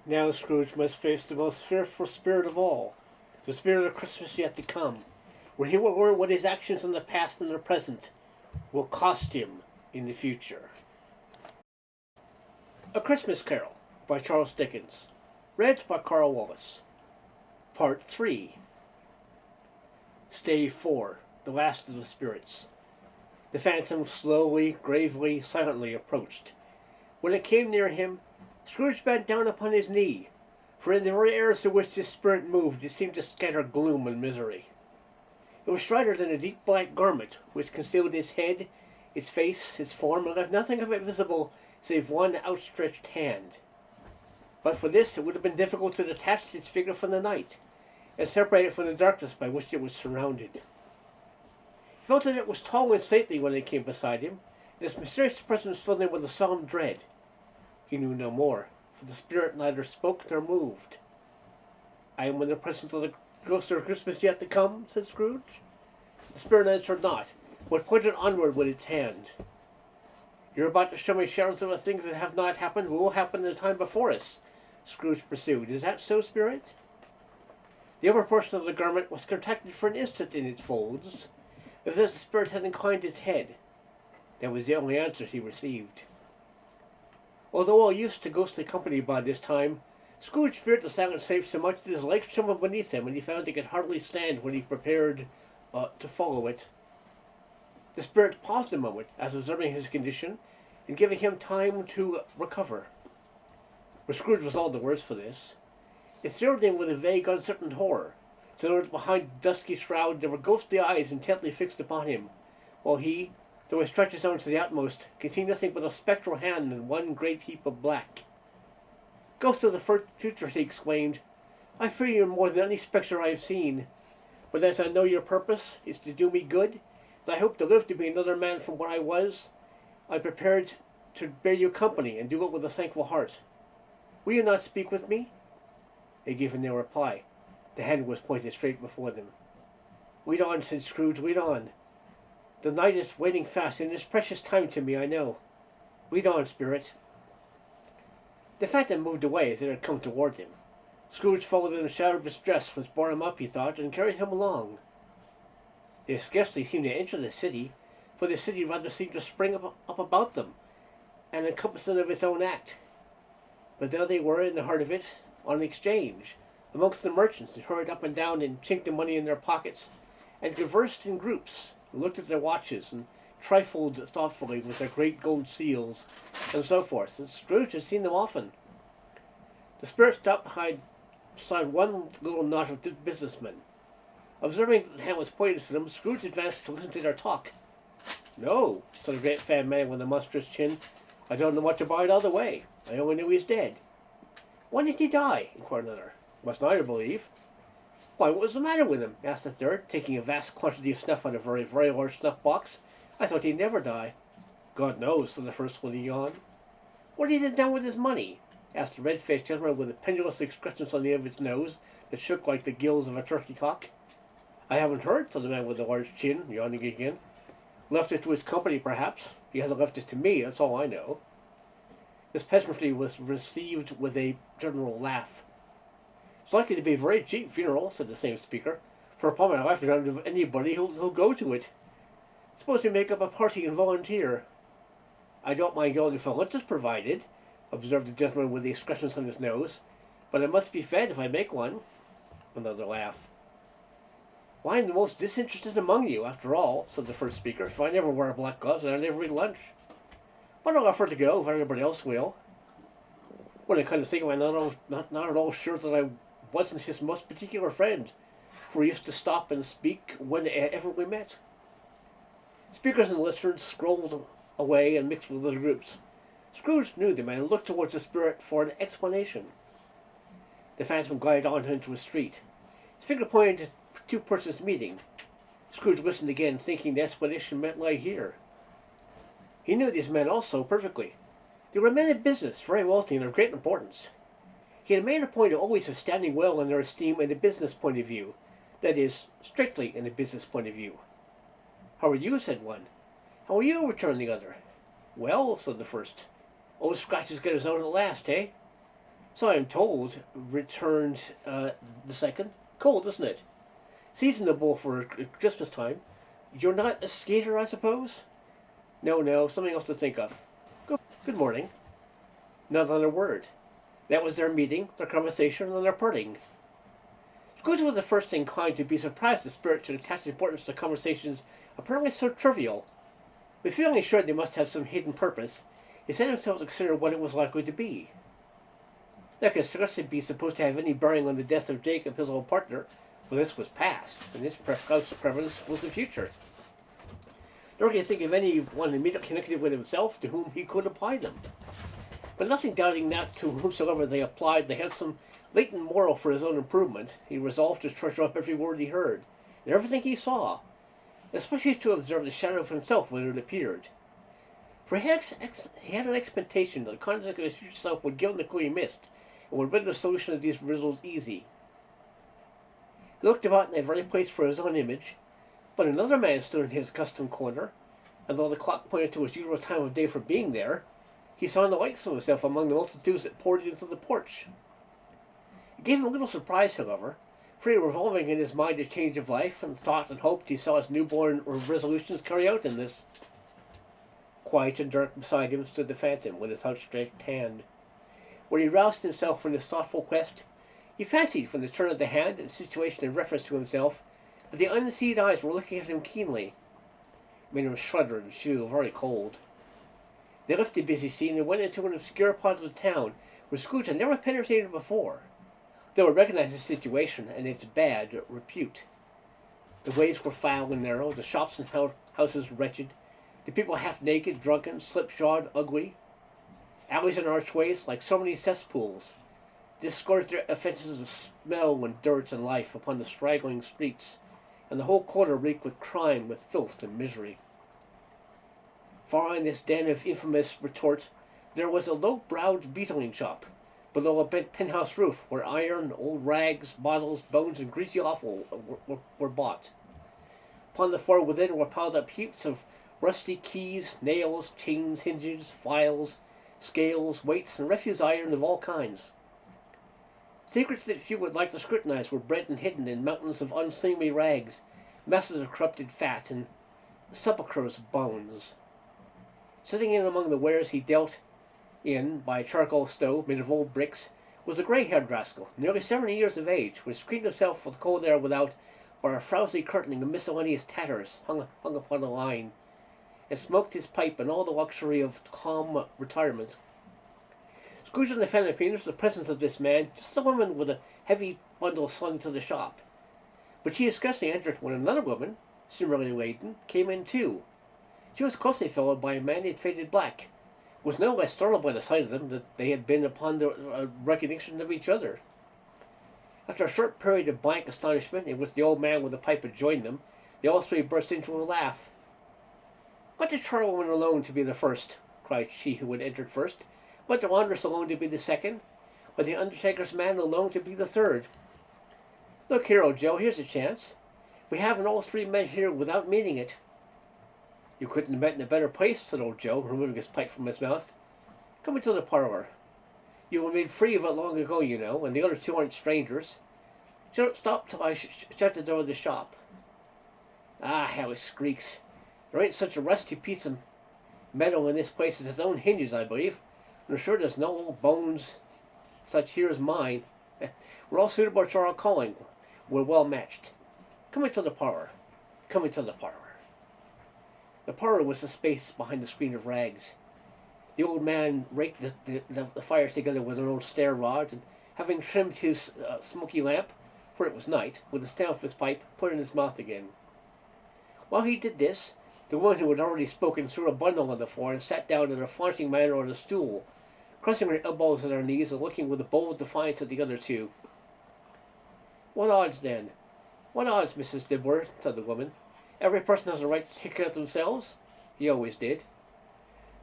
Now Scrooge must face the most fearful spirit of all, the spirit of Christmas yet to come, where he will learn what his actions in the past and the present will cost him in the future. A Christmas Carol by Charles Dickens. Read by Karl. Part 3. Stave 4. The Last of the Spirits. The phantom slowly, gravely, silently approached. When it came near him, Scrooge bent down upon his knee, for in the very air through which this spirit moved it seemed to scatter gloom and misery. It was shrouded in a deep black garment, which concealed its head, its face, its form, and left nothing of it visible save one outstretched hand. But for this it would have been difficult to detach its figure from the night, and separate it from the darkness by which it was surrounded. He felt that it was tall and stately when it came beside him, and its mysterious presence filled him with a solemn dread. He knew no more, for the spirit neither spoke nor moved. "I am in the presence of the ghost of Christmas yet to come," said Scrooge. The spirit answered not, but pointed onward with its hand. "You're about to show me shadows of the things that have not happened, but will happen in the time before us," Scrooge pursued. "Is that so, spirit?" The upper portion of the garment was contracted for an instant in its folds, as if the spirit had inclined its head. That was the only answer he received. Although well used to ghostly company by this time, Scrooge feared the silent safe so much that his legs trembled beneath him, and he found he could hardly stand when he prepared to follow it. The spirit paused a moment, as observing his condition, and giving him time to recover. But Scrooge was all the worse for this. It thrilled him with a vague, uncertain horror, to know that behind the dusky shroud there were ghostly eyes intently fixed upon him, while he, though he stretched his arms to the utmost, could see nothing but a spectral hand and one great heap of black. "Ghost of the future," he exclaimed, "I fear you more than any spectre I have seen. But as I know your purpose is to do me good, and I hope to live to be another man from what I was, I am prepared to bear you company and do it with a thankful heart. Will you not speak with me?" They gave him no reply. The hand was pointed straight before them. "Read on," said Scrooge, "read on. The night is waning fast, and it is precious time to me, I know. Read on, spirit." The phantom moved away as it had come toward him. Scrooge followed in the shadow of his dress, which bore him up, he thought, and carried him along. They scarcely seemed to enter the city, for the city rather seemed to spring up about them, and encompass them of its own act. But there they were in the heart of it, on an exchange, amongst the merchants who hurried up and down and chinked the money in their pockets, and conversed in groups, and looked at their watches, and trifled thoughtfully with their great gold seals, and so forth, and Scrooge had seen them often. The spirit stopped beside one little knot of businessmen. Observing that the hand was pointed to them, Scrooge advanced to listen to their talk. "No," said a great fat man with a monstrous chin, "I don't know much about it either way. I only knew he's dead." "When did he die?" inquired another. "Must neither believe." "Why, what was the matter with him?" asked the third, taking a vast quantity of snuff out of a very, very large snuff box. "I thought he'd never die." "God knows," said the first with a yawn. "What had he done with his money?" asked a red-faced gentleman with a pendulous excrescence on the end of his nose that shook like the gills of a turkey-cock. "I haven't heard," said the man with the large chin, yawning again. "Left it to his company, perhaps. He hasn't left it to me, that's all I know." This pleasantry was received with a general laugh. "It's likely to be a very cheap funeral," said the same speaker, "for upon my life I don't know of anybody who'll go to it. Suppose we make up a party and volunteer." "I don't mind going if a lunch is provided," observed the gentleman with the excrescence on his nose, "but I must be fed if I make one." Another laugh. "Well, I'm the most disinterested among you, after all," said the first speaker, "for I never wear black gloves and I never eat lunch. But I'll offer to go if everybody else will." When I kind of think, I'm not at all sure that I wasn't his most particular friend, for we used to stop and speak whenever we met. Speakers and listeners scrolled away and mixed with other groups. Scrooge knew them and looked towards the spirit for an explanation. The phantom glided on into a street. His finger pointed to two persons meeting. Scrooge listened again, thinking the explanation might lie here. He knew these men also perfectly. They were men of business, very wealthy and of great importance. He had made a point always of standing well in their esteem in a business point of view, that is, strictly in a business point of view. "How are you?" said one. "How are you?" returned the other. "Well," said the first. "Old Scratches got his own at last, eh?" So I am told, returned the second. Cold, isn't it? Seasonable for Christmas time. You're not a skater, I suppose? No, no, something else to think of. Good morning. Not another word. That was their meeting, their conversation, and their parting. Scrooge was the first inclined to be surprised the spirit should attach importance to conversations apparently so trivial. But feeling sure they must have some hidden purpose, he set himself to consider what it was likely to be. That could scarcely be supposed to have any bearing on the death of Jacob, his old partner, for this was past, and his preference was the future. Nor could he think of any one immediately connected with himself to whom he could apply them. But nothing doubting that to whomsoever they applied, they had some latent moral for his own improvement, he resolved to treasure up every word he heard, and everything he saw, especially to observe the shadow of himself when it appeared. For he had an expectation that the contact of his future self would give him the clue he missed, and would render the solution of these riddles easy. He looked about in every place for his own image, but another man stood in his accustomed corner, and though the clock pointed to his usual time of day for being there, he saw no likeness of himself among the multitudes that poured into the porch. It gave him a little surprise, however, for he revolving in his mind a change of life, and thought and hoped he saw his newborn resolutions carried out in this. Quiet and dark beside him stood the phantom with his outstretched hand. When he roused himself from his thoughtful quest, he fancied from the turn of the hand and situation in reference to himself that the unseen eyes were looking at him keenly. It made him shudder and feel very cold. They left the busy scene and went into an obscure part of the town where Scrooge had never penetrated before, though he recognized the situation and its bad repute. The ways were foul and narrow, the shops and houses wretched, the people half naked, drunken, slipshod, ugly. Alleys and archways, like so many cesspools, disgorged their offences of smell and dirt and life upon the straggling streets, and the whole quarter reeked with crime, with filth and misery. Far in this den of infamous retort, there was a low-browed beetling shop, below a bent penthouse roof, where iron, old rags, bottles, bones, and greasy offal were bought. Upon the floor within were piled up heaps of rusty keys, nails, chains, hinges, files, scales, weights, and refuse iron of all kinds. Secrets that few would like to scrutinize were bred and hidden in mountains of unseemly rags, masses of corrupted fat, and sepulchres of bones. Sitting in among the wares he dealt in by a charcoal stove made of old bricks was a grey-haired rascal, nearly 70 years of age, which screened himself with cold air without by a frowsy curtaining of miscellaneous tatters hung upon a line, and smoked his pipe in all the luxury of calm retirement. Scrooge and the family noticed the presence of this man, just a woman with a heavy bundle slung to the shop. But she had scarcely entered when another woman, similarly laden, came in too. She was closely followed by a man in faded black, who was no less startled by the sight of them than they had been upon the recognition of each other. After a short period of blank astonishment, in which the old man with the pipe had joined them, they all three burst into a laugh. "Let the charwoman alone to be the first," cried she who had entered first. "Let the laundress alone to be the second. Let the undertaker's man alone to be the third. Look here, old Joe, here's a chance. We haven't all three met here without meaning it." "You couldn't have met in a better place," said old Joe, removing his pipe from his mouth. "Come into the parlor. You were made free of it long ago, you know, and the other two aren't strangers. Don't stop till I shut the door of the shop. Ah, how it squeaks. There ain't such a rusty piece of metal in this place as its own hinges, I believe. And I'm sure there's no old bones such here as mine. We're all suitable to our calling. We're well matched. Come into the parlor. Come into the parlor." The parlor was the space behind the screen of rags. The old man raked the fires together with an old stair rod, and having trimmed his smoky lamp, for it was night, with the stem of his pipe, put it in his mouth again. While he did this, the woman who had already spoken threw a bundle on the floor and sat down in a flaunting manner on a stool, crossing her elbows and her knees and looking with a bold defiance at the other two. "What odds, then? What odds, Mrs. Dibber?" said the woman. "Every person has a right to take care of themselves. He always did."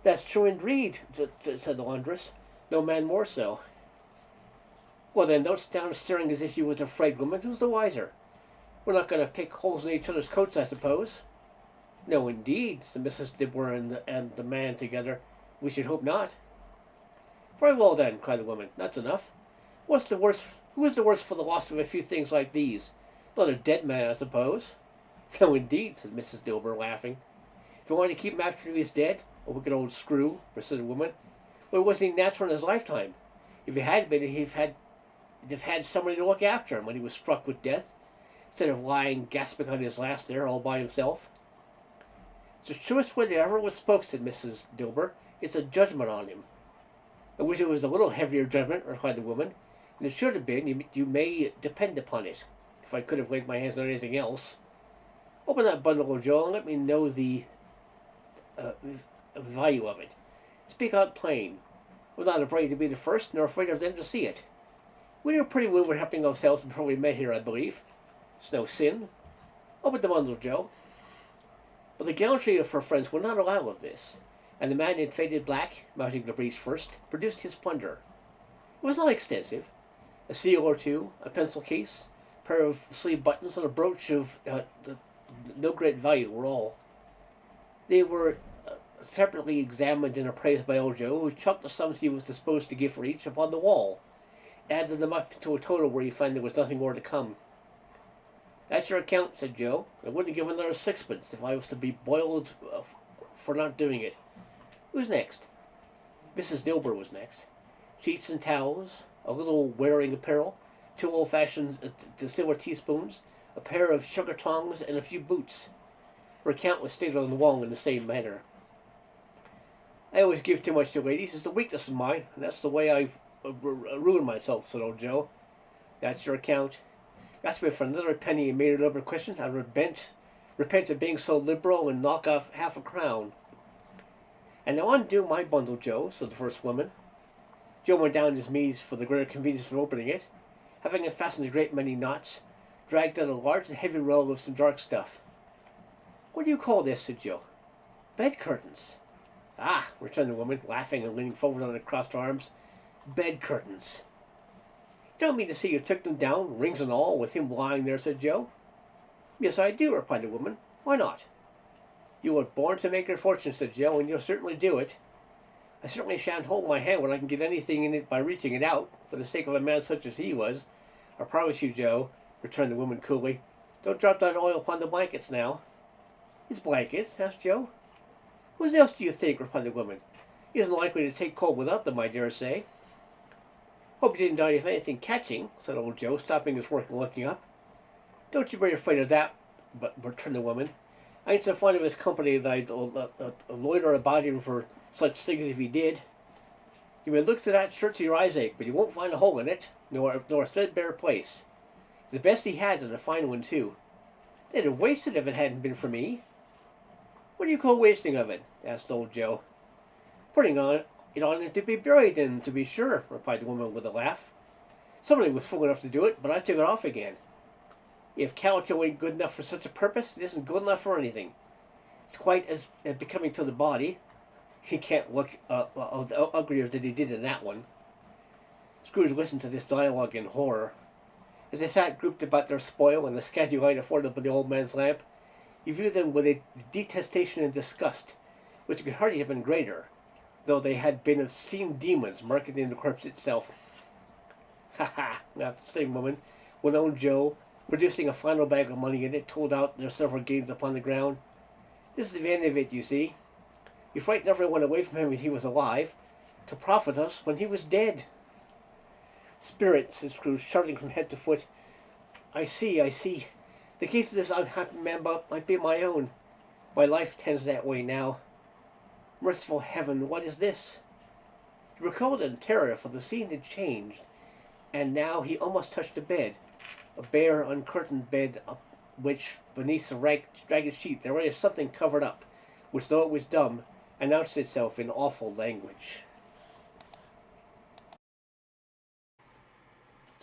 "That's true indeed," said the laundress. "No man more so." "Well then, don't stand staring as if you was afraid, woman. Who's the wiser? We're not going to pick holes in each other's coats, I suppose." "No, indeed," said Mrs. Dibber and the man together. "We should hope not." "Very well then," cried the woman. "That's enough. What's the worse? Who is the worse for the loss of a few things like these? Not a dead man, I suppose. No, indeed, said Mrs. Dilber, laughing. If you want to keep him after he's dead, a wicked old screw, pursued the woman, well, it wasn't even natural in his lifetime. If he had been, he'd have had somebody to look after him when he was struck with death, instead of lying gasping on his last there all by himself. It's the truest word that ever was spoke, said Mrs. Dilber. It's a judgment on him. I wish it was a little heavier judgment, replied the woman, and it should have been, you may depend upon it, if I could have laid my hands on anything else. Open that bundle, Joe, and let me know the value of it. Speak out plain. We're not afraid to be the first, nor afraid of them to see it. We knew pretty well we were helping ourselves before we met here, I believe. It's no sin. Open the bundle, Joe. But the gallantry of her friends would not allow of this, and the man in faded black, mounting the breach first, produced his plunder. It was not extensive. A seal or two, a pencil case, a pair of sleeve buttons, and a brooch of no great value were all. They were separately examined and appraised by old Joe, who chucked the sums he was disposed to give for each upon the wall, added them up to a total where he found there was nothing more to come. That's your account, said Joe. I wouldn't give another sixpence if I was to be boiled for not doing it. Who's next? Mrs. Dilber was next. Sheets and towels, a little wearing apparel, 2 old-fashioned silver teaspoons, a pair of sugar tongs, and a few boots. Her account was stated on the wall in the same manner. I always give too much to ladies. It's a weakness of mine, and that's the way I've ruined myself, said old Joe. That's your account. Asked me for another penny and made a liberal question. I repent of being so liberal and knock off half a crown. And now undo my bundle, Joe, said the first woman. Joe went down on his knees for the greater convenience of opening it. Having unfastened a great many knots, dragged out a large and heavy roll of some dark stuff. What do you call this? Said Joe. Bed curtains. Ah, returned the woman, laughing and leaning forward on her crossed arms. Bed curtains. You don't mean to say you took them down, rings and all, with him lying there, said Joe. Yes, I do, replied the woman. Why not? You were born to make your fortune, said Joe, and you'll certainly do it. I certainly shan't hold my hand when I can get anything in it by reaching it out, for the sake of a man such as he was. I promise you, Joe, returned the woman coolly. Don't drop that oil upon the blankets now. His blankets? Asked Joe. Whose else do you think? Replied the woman. He isn't likely to take cold without them, I dare say. Hope you didn't die of anything catching, said old Joe, stopping his work and looking up. Don't you be afraid of that, returned the woman. I ain't so fond of his company that I'd loiter about him for such things if he did. You may look to that shirt till your eyes ache, but you won't find a hole in it, nor a threadbare place. It's the best he had, and a fine one, too. They'd have wasted if it hadn't been for me. What do you call wasting of it? Asked old Joe. Putting it on it to be buried in, to be sure, replied the woman with a laugh. Somebody was fool enough to do it, but I took it off again. If calico ain't good enough for such a purpose, it isn't good enough for anything. It's quite as becoming to the body. He can't look uglier than he did in that one. Scrooge listened to this dialogue in horror. As they sat grouped about their spoil in the scanty light afforded by the old man's lamp, he viewed them with a detestation and disgust, which could hardly have been greater, though they had been obscene demons marketing the corpse itself. Ha ha, laughed the same woman, when old Joe, producing a final bag of money in it, told out their several gains upon the ground. This is the end of it, you see. You frightened everyone away from him when he was alive, to profit us when he was dead. Spirit, said Scrooge, shuddering from head to foot. I see. The case of this unhappy man might be my own. My life tends that way now. Merciful heaven, what is this? He recoiled in terror, for the scene had changed, and now he almost touched a bed, a bare, uncurtained bed, which, beneath the ragged sheet, there lay something covered up, which, though it was dumb, announced itself in awful language.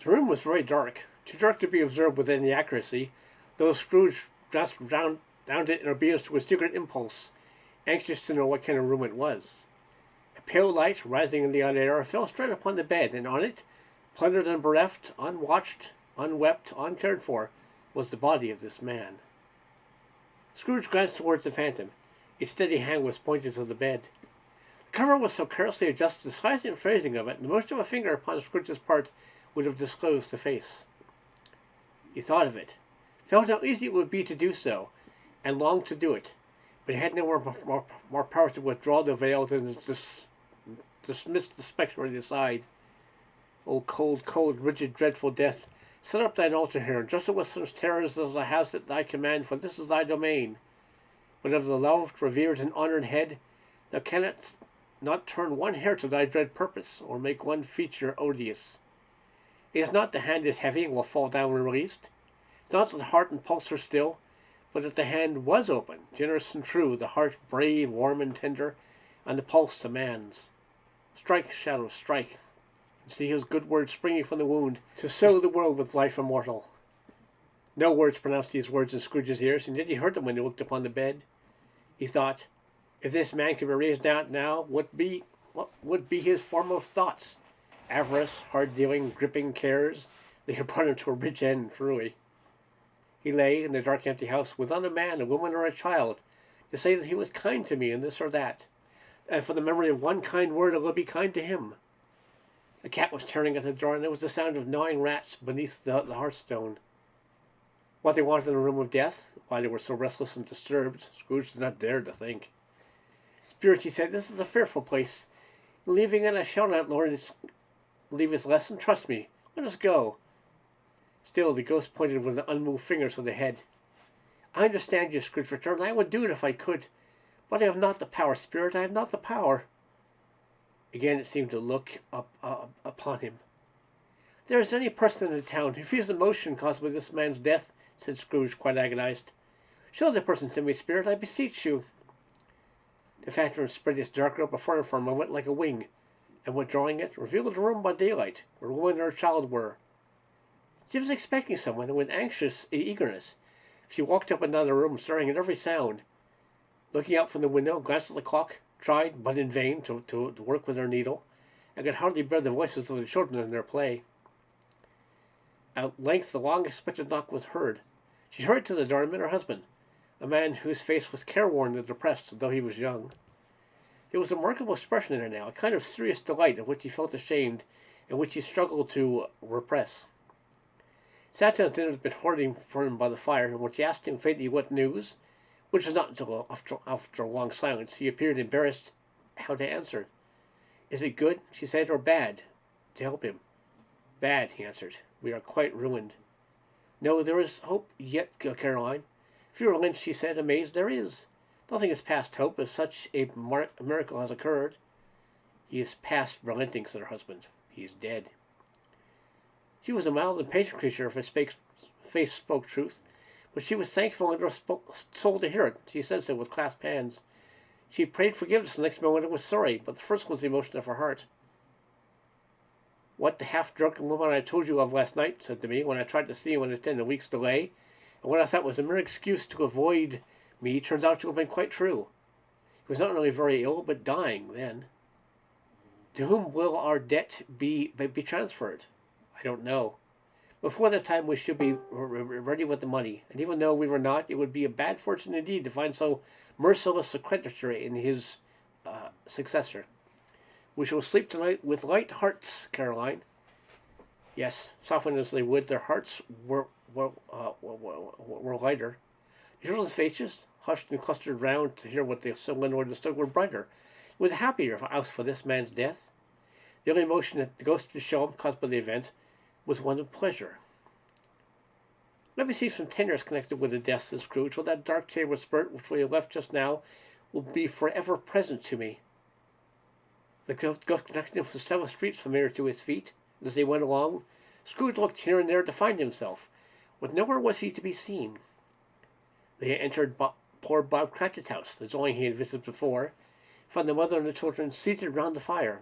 The room was very dark, too dark to be observed with any accuracy, though Scrooge just round it in obedience to a secret impulse, anxious to know what kind of room it was. A pale light, rising in the odd air, fell straight upon the bed, and on it, plundered and bereft, unwatched, unwept, uncared for, was the body of this man. Scrooge glanced towards the phantom. Its steady hand was pointed to the bed. The cover was so carelessly adjusted, the size and phrasing of it, and the motion of a finger upon Scrooge's part would have disclosed the face. He thought of it, felt how easy it would be to do so, and longed to do it, but he had no more power to withdraw the veil than dismiss the spectre on the side. O cold, cold, rigid, dreadful death, set up thine altar here, and just with such terrors as thou hast at thy command, for this is thy domain. But of the loved, revered, and honoured head, thou canst not turn one hair to thy dread purpose, or make one feature odious. It is not the hand is heavy and will fall down when released. It is not that the heart and pulse are still, but that the hand was open, generous and true, the heart brave, warm, and tender, and the pulse a man's. Strike, shadow, strike, and see his good word springing from the wound, to sow the world with life immortal. No words pronounced these words in Scrooge's ears, and yet he heard them when he looked upon the bed. He thought, if this man could be raised out now, what would be his foremost thoughts? Avarice, hard-dealing, gripping cares, they had brought him to a rich end, truly. He lay in the dark, empty house without a man, a woman, or a child, to say that he was kind to me in this or that, and for the memory of one kind word I will be kind to him. A cat was tearing at the door, and there was the sound of gnawing rats beneath the hearthstone. What they wanted in the room of death, why they were so restless and disturbed, Scrooge did not dare to think. Spirit, he said, this is a fearful place. Leaving it I shall not, Lord, leave his lesson. Trust me. Let us go. Still, the ghost pointed with the unmoved fingers to the head. I understand you, Scrooge returned. I would do it if I could. But I have not the power, Spirit. I have not the power. Again it seemed to look upon him. If there is any person in the town who feels the emotion caused by this man's death, said Scrooge, quite agonized, show the person to me, Spirit, I beseech you. The phantom spread its dark robe before him for a moment like a wing, and withdrawing it, revealed a room by daylight, where a woman and her child were. She was expecting someone, and with anxious eagerness, she walked up and down the room, staring at every sound. Looking out from the window, glanced at the clock, tried, but in vain, to work with her needle, and could hardly bear the voices of the children in their play. At length the long-expected knock was heard. She hurried to the door and met her husband, a man whose face was careworn and depressed, though he was young. There was a remarkable expression in her now, a kind of serious delight of which he felt ashamed, and which he struggled to repress. He sat down at dinner, been hoarding for him by the fire, and when she asked him faintly what news, which was not until after a long silence, he appeared embarrassed how to answer. Is it good, she said, or bad? To help him. Bad, he answered. We are quite ruined. No, there is hope yet, Caroline. If you are lynched, she said, amazed, there is. Nothing is past hope if such a miracle has occurred. He is past relenting, said her husband. He is dead. She was a mild and patient creature if her face spoke truth, but she was thankful in her soul to hear it. She said so with clasped hands. She prayed forgiveness the next moment and was sorry, but the first was the emotion of her heart. What the half-drunken woman I told you of last night said to me when I tried to see him within a week's delay, and what I thought was a mere excuse to avoid me, turns out to have been quite true. He was not only very ill, but dying then. To whom will our debt be transferred? I don't know. Before that time we should be ready with the money, and even though we were not, it would be a bad fortune indeed to find so merciless a creditor in his successor. We shall sleep tonight with light hearts, Caroline. Yes, softened as they would, their hearts were lighter. The children's faces, hushed and clustered round to hear what the landlord understood, were brighter. It was a happier house for this man's death. The only emotion that the ghost could show him, caused by the event, was one of pleasure. Let me see some tenderness connected with the death, said Scrooge, for that dark chamber spirit which we have left just now will be forever present to me. The ghost connected him with the 7 streets familiar to his feet. As they went along, Scrooge looked here and there to find himself, but nowhere was he to be seen. They had entered poor Bob Cratchit's house, the dwelling he had visited before, found the mother and the children seated round the fire.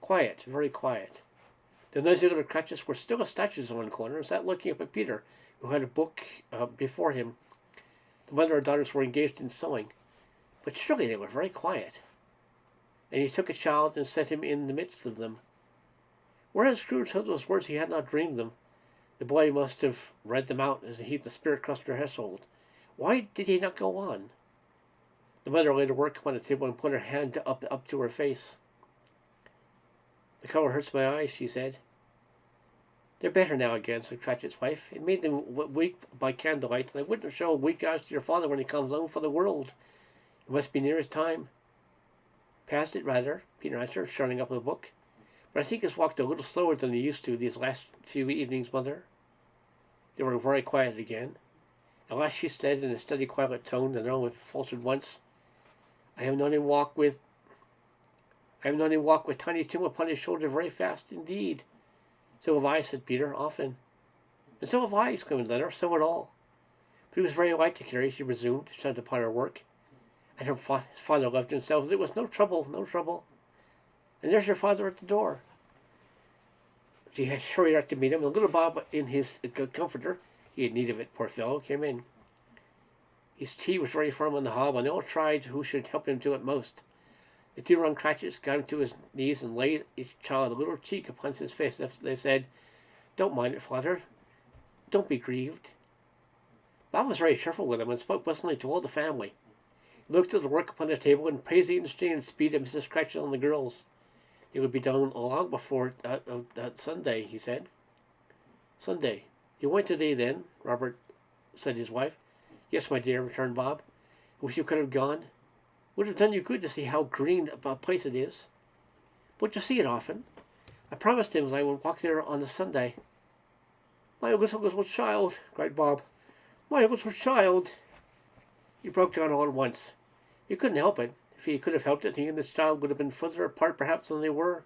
Quiet, very quiet. The noisy little Cratchits were still as statues in one corner, and sat looking up at Peter, who had a book before him. The mother and daughters were engaged in sewing, but surely they were very quiet. And he took a child and set him in the midst of them. Whereas Scrooge heard those words, he had not dreamed them. The boy must have read them out as the heat of the spirit crossed her household. Why did he not go on? The mother laid her work upon the table and put her hand up to her face. The colour hurts my eyes, she said. They're better now again, said Cratchit's wife. It made them weak by candlelight, and I wouldn't show a weak eyes to your father when he comes home for the world. It must be near his time. Past it, rather, Peter answered, shutting up the book. But I think he's walked a little slower than he used to these last few evenings, Mother. They were very quiet again. At last she said in a steady, quiet tone that only faltered once, I have known him walk with Tiny Tim upon his shoulder very fast indeed. So have I, said Peter, often. And so have I, exclaimed Leonard, so would all. But he was very light to carry, she resumed, set upon her work. And his father loved himself. There was no trouble, no trouble. And there's your father at the door. She had hurried out to meet him, and little Bob, in his comforter, he had need of it, poor fellow, came in. His tea was very firm on the hob, and they all tried who should help him do it most. The two young Cratchits got him to his knees and laid each child a little cheek upon his face. They said, Don't mind it, father. Don't be grieved. Bob was very cheerful with him and spoke pleasantly to all the family. He looked at the work upon the table and praised the industry and speed of Mrs. Cratchit and the girls. It would be done long before that Sunday, he said. Sunday. You went today, then, Robert, said his wife. Yes, my dear, returned Bob. I wish you could have gone. Would have done you good to see how green a place it is. But you see it often. I promised him that I would walk there on the Sunday. My little child, cried Bob. My little child. He broke down all at once. He couldn't help it. If he could have helped it, he and his child would have been further apart perhaps than they were.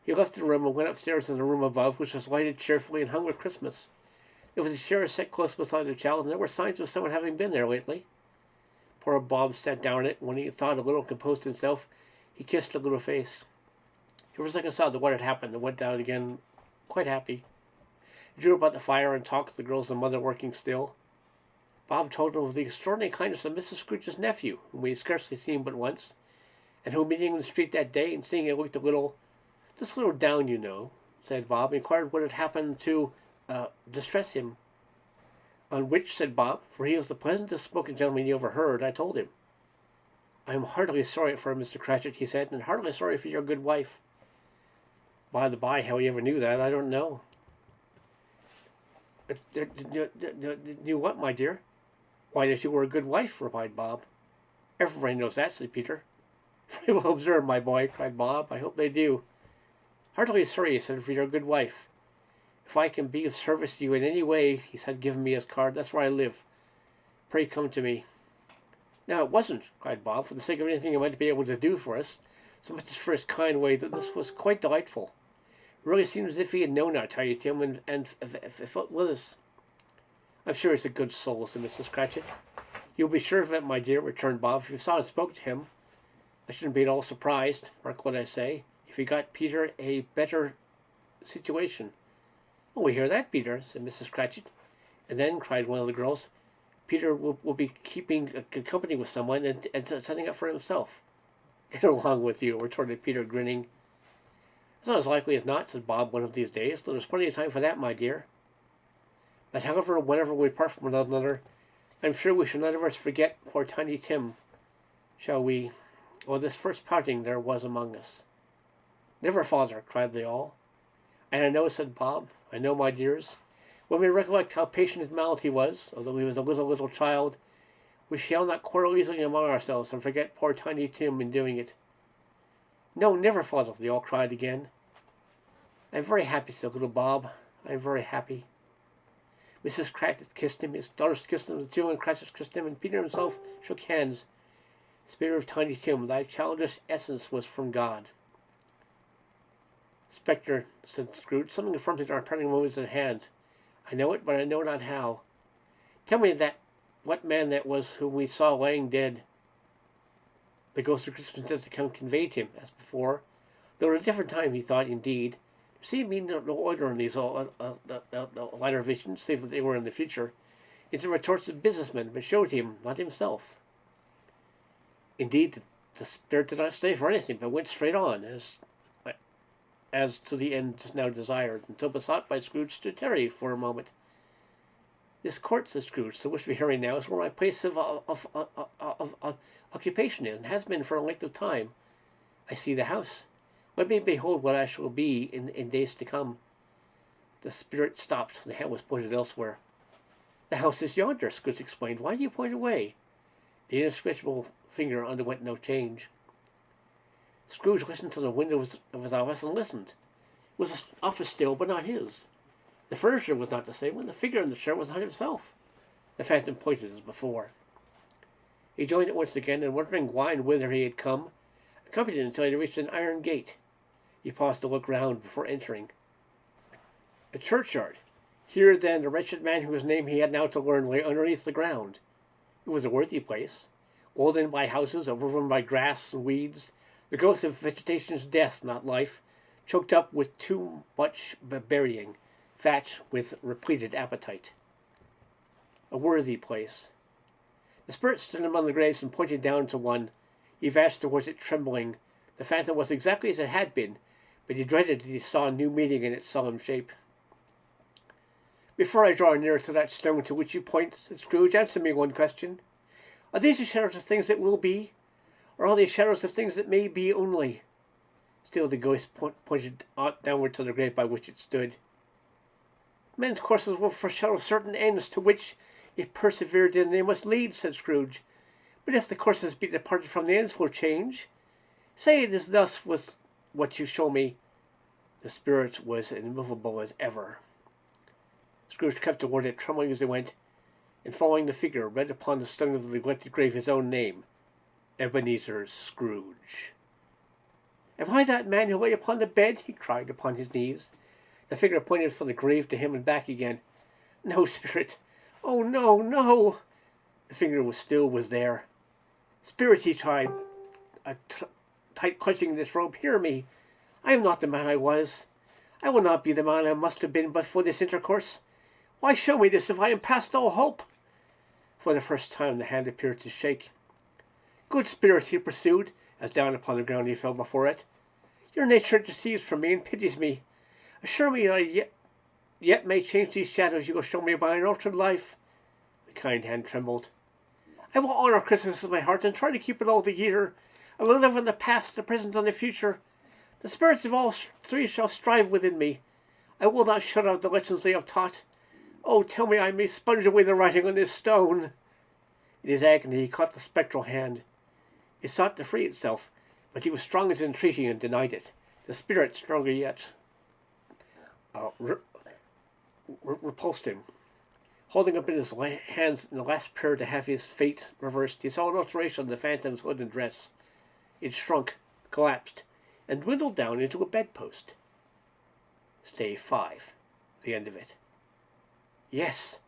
He left the room and went upstairs to the room above, which was lighted cheerfully and hung with Christmas. There was a chair set close beside the child, and there were signs of someone having been there lately. Poor Bob sat down in it, and when he thought a little composed himself, he kissed the little face. He was reconciled to what had happened and went down again quite happy. He drew about the fire and talked to the girls and mother working still. Bob told him of the extraordinary kindness of Mrs. Scrooge's nephew, whom he had scarcely seen but once, and who, meeting him in the street that day and seeing him looked just a little down, you know, said Bob, inquired what had happened to distress him. On which, said Bob, for he was the pleasantest spoken gentleman he ever heard, I told him. I am heartily sorry for Mr. Cratchit, he said, and heartily sorry for your good wife. By the by, how he ever knew that, I don't know. Knew what, my dear? Why, that you were a good wife, replied Bob. Everybody knows that, said Peter. Very well observed, my boy, cried Bob. I hope they do. Heartily sorry, he said, for your good wife. If I can be of service to you in any way, he said, giving me his card, that's where I live. Pray come to me. Now, it wasn't, cried Bob, for the sake of anything he might be able to do for us, so much as for his kind way, that this was quite delightful. It really seemed as if he had known our Tiny Tim and felt with us. I'm sure he's a good soul, said Mrs. Cratchit. You'll be sure of it, my dear, returned Bob. If you saw and spoke to him, I shouldn't be at all surprised, mark what I say, if he got Peter a better situation. Oh, we hear that, Peter, said Mrs. Cratchit. And then, cried one of the girls, Peter will be keeping company with someone and setting up for himself. Get along with you, retorted Peter, grinning. It's not as likely as not, said Bob, one of these days. There's plenty of time for that, my dear. But however, whenever we part from one another, I'm sure we shall none of us forget poor Tiny Tim, shall we? Or this first parting there was among us. Never, father, cried they all. And I know, said Bob, I know, my dears, when we recollect how patient his malady was, although he was a little child, we shall not quarrel easily among ourselves and forget poor Tiny Tim in doing it. No, never, father, they all cried again. I'm very happy, said little Bob. I'm very happy. Mrs. Cratchit kissed him, his daughters kissed him, the two young Cratchits kissed him, and Peter himself shook hands. Spirit of Tiny Tim, thy childish essence was from God. Spectre, said Scrooge, something affronted our parting moments at hand. I know it, but I know not how. Tell me what man that was whom we saw lying dead. The ghost of Christmas yet to come conveyed him, as before, though at a different time, he thought, indeed. There seemed to be no order in these latter visions, save that they were in the future. It's the retorts of businessmen, but showed him, not himself. Indeed, the spirit did not stay for anything, but went straight on, as to the end just now desired, until besought by Scrooge to tarry for a moment. This court, said Scrooge, to which we're hearing now, is where my place of occupation is, and has been for a length of time. I see the house. Let me behold what I shall be in days to come. The spirit stopped. The hand was pointed elsewhere. The house is yonder, Scrooge explained. Why do you point away? The inscrutable finger underwent no change. Scrooge listened to the windows of his office and listened. It was his office still, but not his. The furniture was not the same, and the figure in the chair was not himself. The phantom pointed as before. He joined it once again, and wondering why and whither he had come, accompanied it until he reached an iron gate. He paused to look round before entering. A churchyard. Here, then, the wretched man whose name he had now to learn lay underneath the ground. It was a worthy place, walled in by houses, overrun by grass and weeds, the growth of vegetation's death, not life, choked up with too much burying, fat with repleted appetite. A worthy place. The spirit stood among the graves and pointed down to one. He advanced towards it trembling. The phantom was exactly as it had been, but he dreaded that he saw a new meaning in its solemn shape. Before I draw nearer to that stone to which you point, said Scrooge, answer me one question. Are these the shadows of things that will be, or are they shadows of things that may be only? Still the ghost pointed downward to the grave by which it stood. Men's courses will foreshadow certain ends to which, if persevered in, they must lead, said Scrooge. But if the courses be departed from, the ends will change. Say it is thus with what you show me. The spirit was immovable as ever. Scrooge crept toward it, trembling as he went, and following the figure, read upon the stone of the neglected grave his own name, Ebenezer Scrooge. Am I that man who lay upon the bed? He cried upon his knees. The figure pointed from the grave to him and back again. No, spirit. Oh, no, no. The finger was there. Spirit, he cried, tight clutching this robe, hear me. I am not the man I was. I will not be the man I must have been but for this intercourse. Why show me this if I am past all hope? For the first time the hand appeared to shake. Good spirit, he pursued, as down upon the ground he fell before it. Your nature intercedes for me and pities me. Assure me that I yet may change these shadows you will show me by an altered life. The kind hand trembled. I will honor Christmas with my heart and try to keep it all the year. I will live in the past, the present, and the future. The spirits of all three shall strive within me. I will not shut out the lessons they have taught. Oh, tell me I may sponge away the writing on this stone. In his agony he caught the spectral hand. It sought to free itself, but he was strong as entreaty and denied it. The spirit, stronger yet, repulsed him. Holding up in his hands in the last prayer to have his fate reversed, he saw an alteration of the phantom's hood and dress. It shrunk, collapsed, and dwindled down into a bedpost. Stave 5. The end of it. Yes,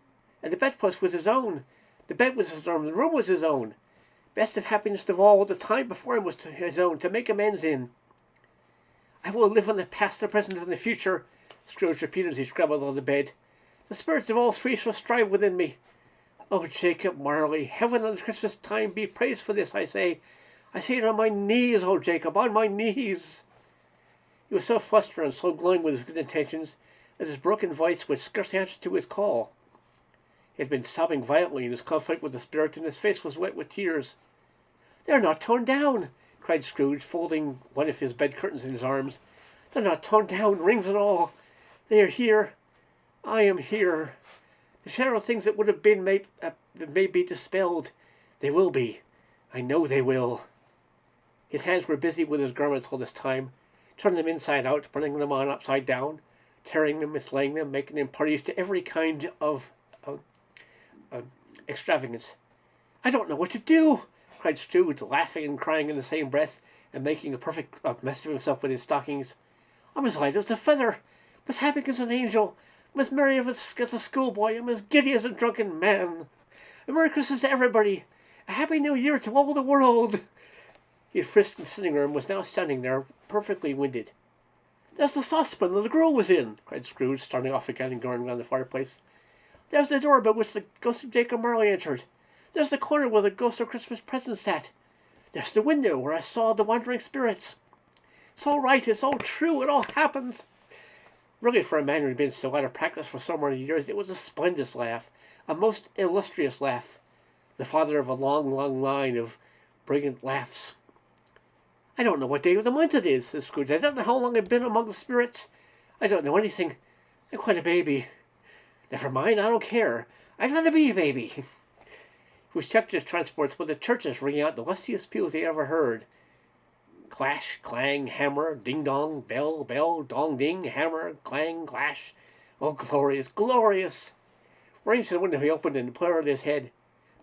and the bedpost was his own. The bed was his own. The room was his own. Best of happiness of all, the time before him was his own, to make amends in. I will live in the past, the present, and the future, Scrooge repeated as he scrambled on the bed. The spirits of all three shall strive within me. Oh, Jacob Marley, heaven and Christmas time be praised for this, I say. I say it on my knees, oh Jacob, on my knees. He was so flustered and so glowing with his good intentions, as his broken voice would scarcely answer to his call. He had been sobbing violently in his conflict with the spirit, and his face was wet with tears. They are not torn down, cried Scrooge, folding one of his bed curtains in his arms. They're not torn down, rings and all. They are here. I am here. The shadow of things that would have been may be dispelled. They will be. I know they will. His hands were busy with his garments all this time, turning them inside out, putting them on upside down, tearing them, mislaying them, making them parties to every kind of extravagance. I don't know what to do, cried Scrooge, laughing and crying in the same breath, and making a perfect mess of himself with his stockings. I'm as light as a feather. I'm as happy as an angel. I'm as merry as a schoolboy. I'm as giddy as a drunken man. A Merry Christmas to everybody. A Happy New Year to all the world. He had frisked in the sitting room, was now standing there, perfectly winded. There's the saucepan that the girl was in, cried Scrooge, starting off again and going round the fireplace. There's the door by which the ghost of Jacob Marley entered. There's the corner where the ghost of Christmas present sat. There's the window where I saw the wandering spirits. It's all right, it's all true, it all happens. Really, for a man who had been so out of practice for so many years, it was a splendid laugh, a most illustrious laugh, the father of a long, long line of brilliant laughs. I don't know what day of the month it is, said Scrooge. I don't know how long I've been among the spirits. I don't know anything. I'm quite a baby. Never mind, I don't care. I'd rather be a baby. He was checked his transports with the churches ringing out the lustiest peals he ever heard. Clash, clang, hammer, ding-dong, bell, bell, dong-ding, hammer, clang, clash. Oh, glorious, glorious! Range to the window he opened and put out his head.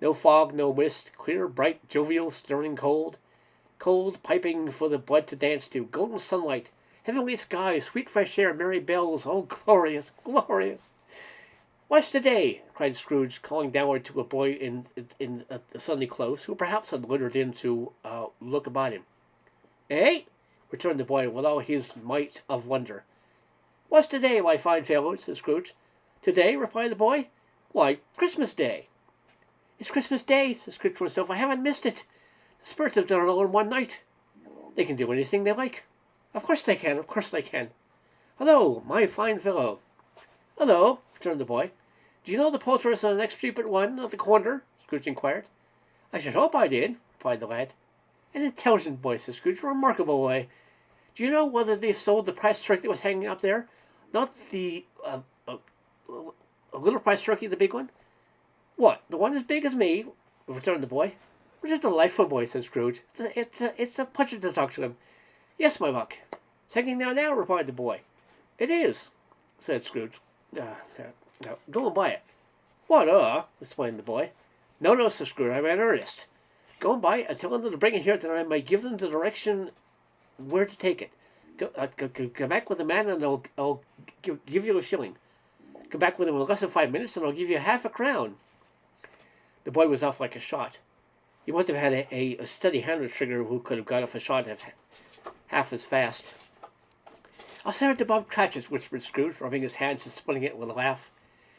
No fog, no mist, clear, bright, jovial, stirring cold. Cold, piping for the blood to dance to, golden sunlight, heavenly skies, sweet fresh air, merry bells. Oh, glorious, glorious! What's today? Cried Scrooge, calling downward to a boy in Sunday clothes, who perhaps had loitered in to look about him. Eh? Returned the boy with all his might of wonder. What's today, my fine fellow? Said Scrooge. Today? Replied the boy. Why, Christmas Day. It's Christmas Day, said Scrooge to himself. I haven't missed it. The spirits have done it all in one night. They can do anything they like. Of course they can, of course they can. Hello, my fine fellow. Hello, returned the boy. Do you know the poulterers on the next street but one, at the corner? Scrooge inquired. I should hope I did, replied the lad. An intelligent boy, said Scrooge, a remarkable boy. Do you know whether they've sold the price turkey that was hanging up there? Not the, a little price turkey, the big one? What, the one as big as me? Returned the boy. What a delightful boy, said Scrooge. It's a pleasure to talk to him. Yes, my buck. It's hanging there now, replied the boy. It is, said Scrooge. Go and buy it. What, explained the boy. No, said Scrooge, I'm in earnest. Go and buy it and tell them to bring it here that I may give them the direction where to take it. Come back with a man and I'll give you a shilling. Come back with him in less than 5 minutes and I'll give you half a crown. The boy was off like a shot. He must have had a steady hand trigger who could have got off a shot half as fast. I'll send it to Bob Cratchit, whispered Scrooge, rubbing his hands and splitting it with a laugh.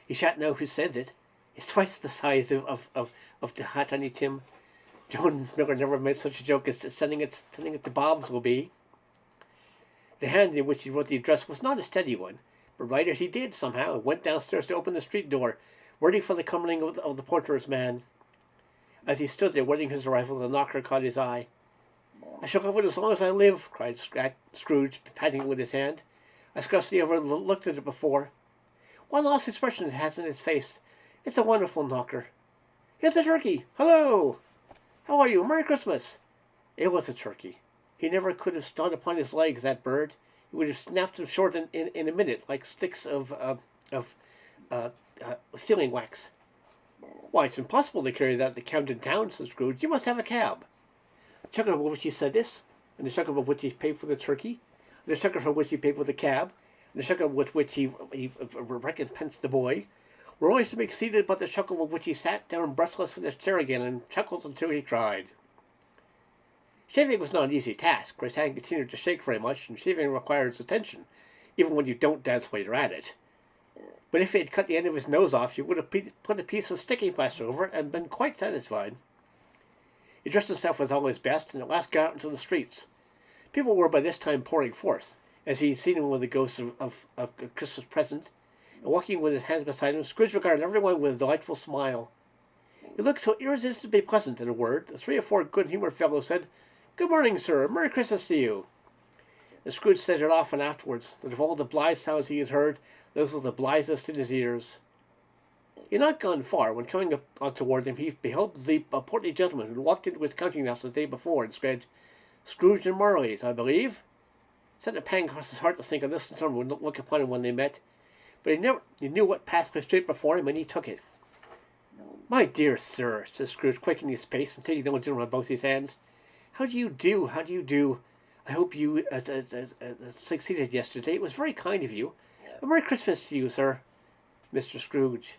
He shan't know who sends it. It's twice the size of the Tiny Tim. Joan Miller never made such a joke as sending it to Bob's will be. The hand in which he wrote the address was not a steady one, but write it he did somehow, and went downstairs to open the street door, waiting for the coming of the porter's man. As he stood there waiting his arrival, the knocker caught his eye. I shall have it as long as I live, cried Scrooge, patting it with his hand. I scarcely ever looked at it before. What a lost expression it has in its face. It's a wonderful knocker. Here's the turkey. Hello! How are you? Merry Christmas! It was a turkey. He never could have stood upon his legs, that bird. He would have snapped them short in a minute, like sticks of sealing wax. Why, it's impossible to carry that to Camden Town, said Scrooge. You must have a cab. The checker for which he said this, and the checker for which he paid for the turkey, and the checker for which he paid for the cab, and the checker with which he recompensed the boy, were always to be exceeded by the chuckle with which he sat down breathless in his chair again and chuckled until he cried. Shaving was not an easy task, for his hand continued to shake very much, and shaving requires attention, even when you don't dance while you're at it. But if he had cut the end of his nose off, you would have put a piece of sticking plaster over it and been quite satisfied. He dressed himself with all his best, and at last got out into the streets. People were by this time pouring forth, as he had seen him with the ghost of a Christmas present, and walking with his hands beside him, Scrooge regarded everyone with a delightful smile. He looked so irresistibly pleasant, in a word, that 3 or 4 good-humoured fellows said, "Good morning, sir. Merry Christmas to you." And Scrooge said it often afterwards, that of all the blithe sounds he had heard, those were the blithest in his ears. He had not gone far, when coming on toward him, he beheld the portly gentleman who had walked into his counting-house the day before and said, "Scrooge and Marley's, I believe." It sent a pang across his heart to think of this gentleman would not look upon him when they met, but he knew what passed straight before him, and he took it. "My dear sir," said Scrooge, quickening his pace and taking the old gentleman on both his hands, How do you do? I hope you succeeded yesterday. It was very kind of you. A Merry Christmas to you, sir." "Mr. Scrooge."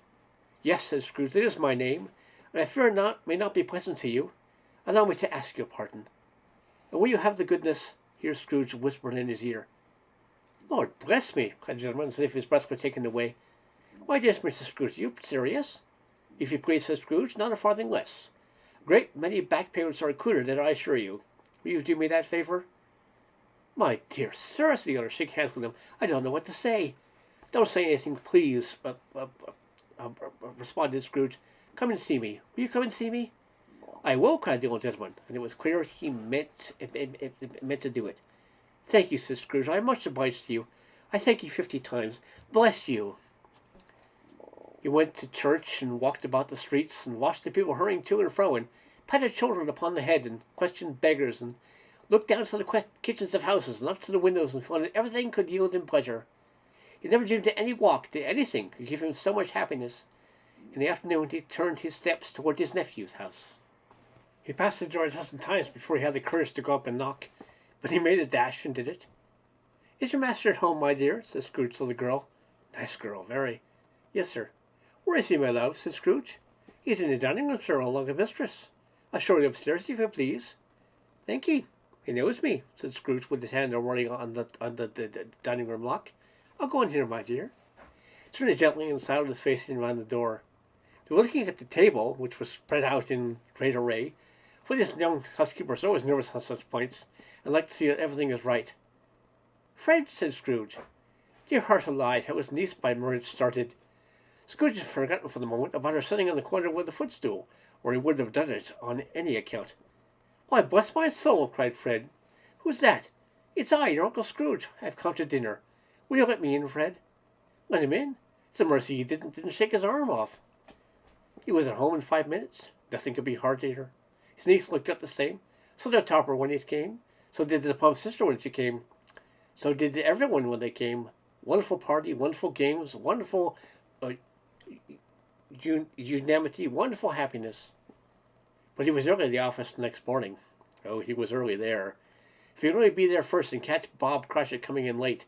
"Yes," said Scrooge, "it is my name, and I fear may not be pleasant to you. Allow me to ask your pardon. And will you have the goodness—" Here Scrooge whispered in his ear. "Lord bless me," cried the gentleman, as if his breath were taken away. "Why, dear Mr. Scrooge, are you serious?" "If you please," said Scrooge, "not a farthing less. A great many back payments are included, I assure you. Will you do me that favour?" "My dear sir," said the other, shaking hands with him, "I don't know what to say." "Don't say anything, please," responded Scrooge. "Come and see me. Will you come and see me?" I will, cried the old gentleman, and it was clear he meant to do it. Thank you, said Scrooge. I am much obliged to you. I thank you 50 times. Bless you. He went to church and walked about the streets and watched the people hurrying to and fro and patted children upon the head and questioned beggars and looked down to the kitchens of houses and up to the windows and found that everything could yield him pleasure. He never dreamed that any walk, that anything, could give him so much happiness. In the afternoon he turned his steps toward his nephew's house. He passed the door a dozen times before he had the courage to go up and knock, but he made a dash and did it. Is your master at home, my dear? Said Scrooge to the girl. Nice girl, very. Yes, sir. Where is he, my love? Said Scrooge. He's in the dining room, sir, along with mistress. I'll show you upstairs, if you please. Thank ye. He knows me, said Scrooge, with his hand already on the dining room lock. I'll go in here, my dear. Turning gently and silently facing round the door. They were looking at the table, which was spread out in great array, for this young housekeeper is always nervous on such points, and liked to see that everything is right. Fred, said Scrooge. Dear heart alive, how his niece by marriage started. Scrooge had forgotten for the moment about her sitting on the corner with the footstool, or he wouldn't have done it on any account. Why, bless my soul, cried Fred. Who's that? It's I, your Uncle Scrooge. I've come to dinner. Will you let me in, Fred? Let him in? It's a mercy he didn't shake his arm off. He was at home in 5 minutes. Nothing could be harder. His niece looked up the same. So did Topper when he came. So did the plump sister when she came. So did everyone when they came. Wonderful party, wonderful games, wonderful unanimity, wonderful happiness. But he was early at the office the next morning. Oh, he was early there. If he could only be there first and catch Bob Cratchit coming in late.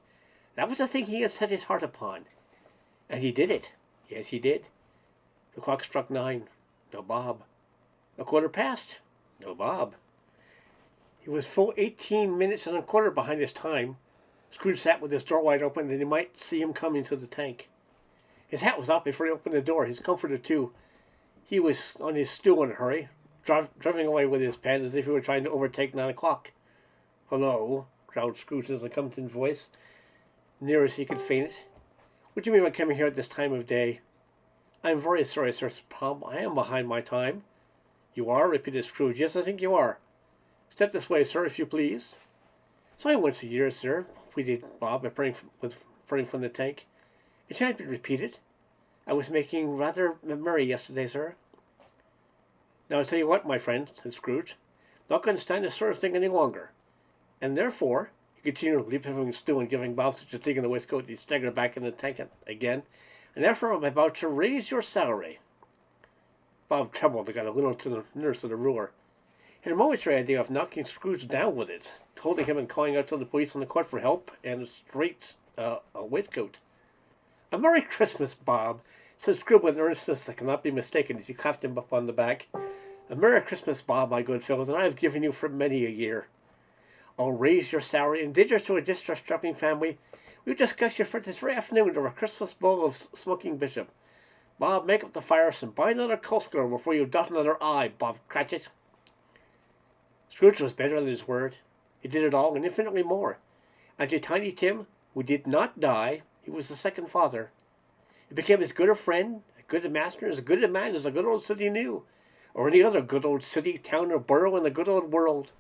That was the thing he had set his heart upon. And he did it. Yes, he did. The clock struck 9. No Bob. A quarter past. No Bob. He was full 18 minutes and a quarter behind his time. Scrooge sat with his door wide open that he might see him coming to the tank. His hat was off before he opened the door, his comforter too. He was on his stool in a hurry, driving away with his pen as if he were trying to overtake 9 o'clock. Hello, growled Scrooge's accompanied voice, near as he could feign it. What do you mean by coming here at this time of day? I am very sorry, Sir Bob. I am behind my time. You are? Repeated Scrooge. Yes, I think you are. Step this way, sir, if you please. It's only once a year, sir, pleaded Bob, appearing from the tank. It shan't be repeated. I was making rather merry yesterday, sir. Now, I'll tell you what, my friend, said Scrooge. Not going to stand this sort of thing any longer. And therefore, he continued, leaping from his stool and giving Bob such a dig in the waistcoat, he staggered back in the tank again. And therefore, I'm about to raise your salary. Bob trembled and got a little to the nearest of the ruler. He had a momentary idea of knocking Scrooge down with it, holding him and calling out to the police on the court for help and a straight waistcoat. A Merry Christmas, Bob, said Scrooge with an earnestness that cannot be mistaken as he clapped him up on the back. A Merry Christmas, Bob, my good fellow, that I have given you for many a year. I'll raise your salary, and did you to a distress-stricken family. We'll discuss you for this very afternoon over a Christmas bowl of smoking bishop. Bob, make up the fires and buy another coal before you dot another I, Bob Cratchit. Scrooge was better than his word. He did it all and infinitely more. And to Tiny Tim, who did not die, he was the second father. He became as good a friend, as good a master, as good a man as the good old city knew, or any other good old city, town, or borough in the good old world.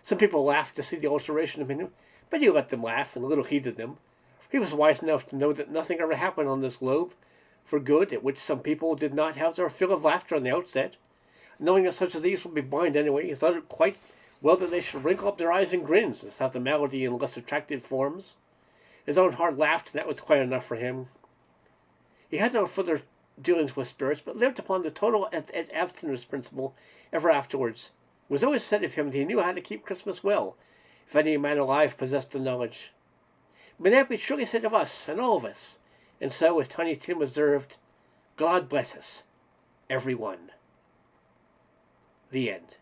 Some people laughed to see the alteration in him, but he let them laugh and little heeded them. He was wise enough to know that nothing ever happened on this globe for good, at which some people did not have their fill of laughter on the outset. Knowing that such as these would be blind anyway, he thought it quite well that they should wrinkle up their eyes in grins, and have the malady in less attractive forms. His own heart laughed, and that was quite enough for him. He had no further dealings with spirits, but lived upon the total abstinence principle ever afterwards. It was always said of him that he knew how to keep Christmas well, if any man alive possessed the knowledge. May that be truly said of us, and all of us. And so, as Tiny Tim observed, God bless us, every one. The end.